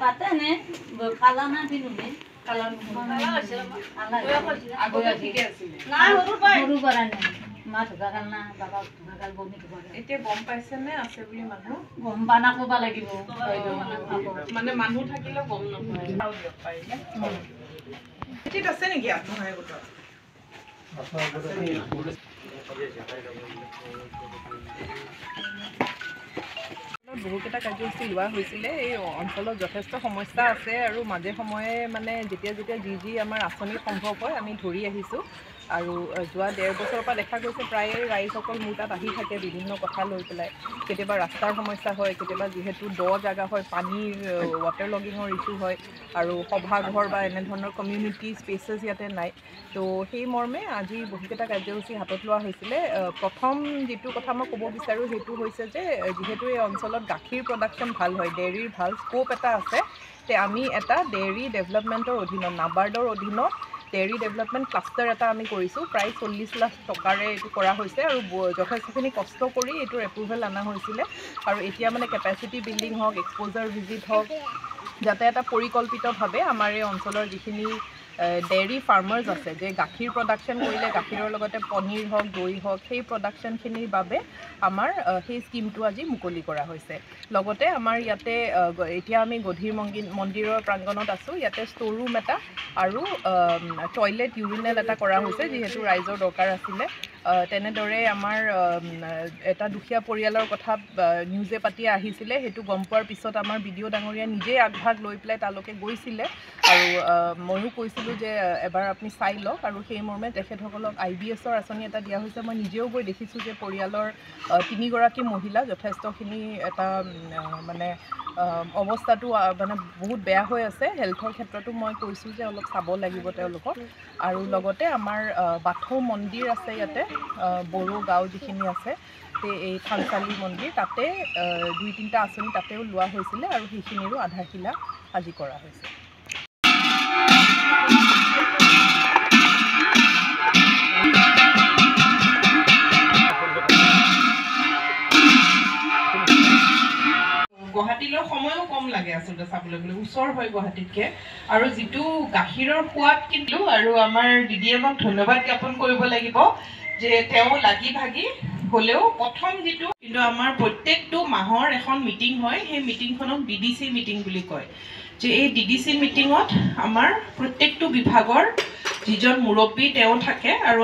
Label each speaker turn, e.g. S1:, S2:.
S1: পাতেনে কালানা দিনুনে কালান আগতে ঠিকে আছিল না সৰু পৰা নাই মা ধুকাকাল না বাবা ধুকাকাল বনি ধুকাকাল এতিয়া গম পাইছে নে আছে বুলি মানুহ গম বানা ক'বা লাগিব মানে মানুহ থাকিলে গম নাপায় আৰু দিয়ক পাৰিলে ঠিক আছে নেকি আত্মসহায়ক গোটৰ বহুকেইটা কাৰ্যসূচী লোৱা হৈছিলে এই অঞ্চলত যথেষ্ট সমস্যা আছে আৰু মাজে সময়ে মানে যেতিয়া যি আমাৰ আঁচনি সম্ভৱ হয় আমি ধৰি আহিছোঁ আৰু যোৱা 1.5 বছৰৰ পৰা দেখা গৈছে প্ৰায়ে ৰাইজসকল মোৰ তাত আহি থাকে বিভিন্ন কথা লৈ পেলাই কেতিয়াবা ৰাস্তাৰ সমস্যা হয় কেতিয়াবা যিহেতু জেগা হয় পানীৰ ৱাটাৰ লগিঙৰ ইছ্যু হয় আৰু সভাঘৰ বা এনেধৰণৰ কমিউনিটি স্পেচেছ ইয়াতে নাই তো সেই মৰ্মে আজি বহুকেইটা কাৰ্যসূচী হাতত লোৱা হৈছিলে প্ৰথম যিটো কথা মই ক'ব বিচাৰোঁ সেইটো হৈছে যে যিহেতু এই অঞ্চলত গাখীৰ প্ৰডাকশ্যন ভাল হয় ডেইৰীৰ ভাল স্ক'প এটা আছে তে আমি এটা ডেইৰী ডেভেলপমেণ্টৰ অধীনত নাবাৰ্ডৰ অধীনত ডেইৰী ডেভেলপমেণ্ট ক্লাষ্টাৰ এটা আমি কৰিছোঁ প্ৰায় 40 লাখ টকাৰে এইটো কৰা হৈছে আৰু যথেষ্টখিনি কষ্ট কৰি এইটোৰ এপ্ৰুভেল অনা হৈছিলে আৰু এতিয়া মানে কেপাচিটি বিল্ডিং হওক এক্সপ'জাৰ ভিজিট হওক যাতে এটা পৰিকল্পিতভাৱে আমাৰ এই অঞ্চলৰ যিখিনি ডেইৰী ফাৰ্মাৰ্ছ আছে যে গাখীৰ প্ৰডাকশ্যন কৰিলে গাখীৰৰ লগতে পনীৰ হওক দৈ হওক সেই প্ৰডাকশ্যনখিনিৰ বাবে আমাৰ সেই স্কিমটো আজি মুকলি কৰা হৈছে লগতে আমাৰ ইয়াতে এতিয়া আমি গধীৰ মন্দিৰৰ প্ৰাংগণত আছোঁ ইয়াতে ষ্ট'ৰ ৰুম এটা আৰু টয়লেট ইউৰিনেল এটা কৰা হৈছে যিহেতু ৰাইজৰ দৰকাৰ আছিলে তেনেদৰে আমাৰ এটা দুখীয়া পৰিয়ালৰ কথা নিউজে পাতি আহিছিলে সেইটো গম পোৱাৰ পিছত আমাৰ বিডিঅ' ডাঙৰীয়া নিজেই আগভাগ লৈ পেলাই তালৈকে গৈছিলে আৰু ময়ো কৈছিলোঁ যে এবাৰ আপুনি চাই লওক আৰু সেই মৰ্মে তেখেতসকলক IBSৰ আঁচনি এটা দিয়া হৈছে মই নিজেও গৈ দেখিছোঁ যে পৰিয়ালৰ 3 গৰাকী মহিলা যথেষ্টখিনি এটা মানে অৱস্থাটো মানে বহুত বেয়া হৈ আছে হেল্থৰ ক্ষেত্ৰতো মই কৈছোঁ যে অলপ চাব লাগিব তেওঁলোকক আৰু লগতে আমাৰ বাথৌ মন্দিৰ আছে ইয়াতে বড়ো গাঁও যিখিনি আছে এই থানচালি মন্দিৰ তাতে 2-3টা আঁচনি তাতেও লোৱা হৈছিলে আৰু সেইখিনিৰো আধাৰশিলা আজি কৰা হৈছে গুৱাহাটীলৈ সময়ও কম লাগে আচলতে চাবলৈ গ'লে ওচৰ হয় গুৱাহাটীতকৈ আৰু যিটো গাখীৰৰ সোৱাদ কিন্তু আৰু আমাৰ DDMক ধন্যবাদ জ্ঞাপন কৰিব লাগিব যে তেওঁ লাগি ভাগি হ'লেও প্ৰথম যিটো কিন্তু আমাৰ প্ৰত্যেকটো মাহৰ এখন মিটিং হয় সেই মিটিংখনক DDC মিটিং বুলি কয় যে এই DDC মিটিঙত আমাৰ প্ৰত্যেকটো বিভাগৰ যিজন মুৰব্বী তেওঁ থাকে আৰু